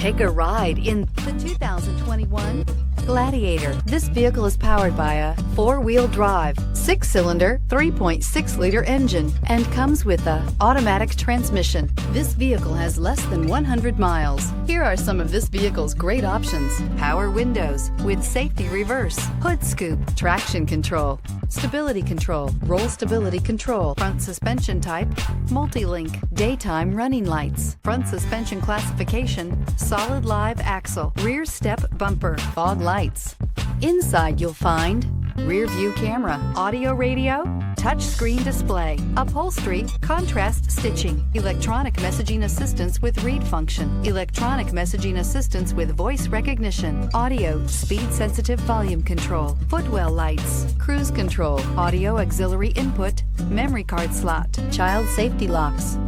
Take a ride in the 2021 Gladiator. This vehicle is powered by a 4-wheel drive, 6-cylinder, 3.6-liter engine and comes with a automatic transmission. This vehicle has less than 100 miles. Here are some of this vehicle's great options: power windows with safety reverse, hood scoop, traction control, stability control, roll stability control, front suspension type, multi-link, daytime running lights, front suspension classification, solid live axle, rear step bumper, fog lights. Inside you'll find rear view camera, audio radio, touch screen display, upholstery, contrast stitching, electronic messaging assistance with read function, electronic messaging assistance with voice recognition, audio, speed sensitive volume control, footwell lights, cruise control, audio auxiliary input, memory card slot, child safety locks,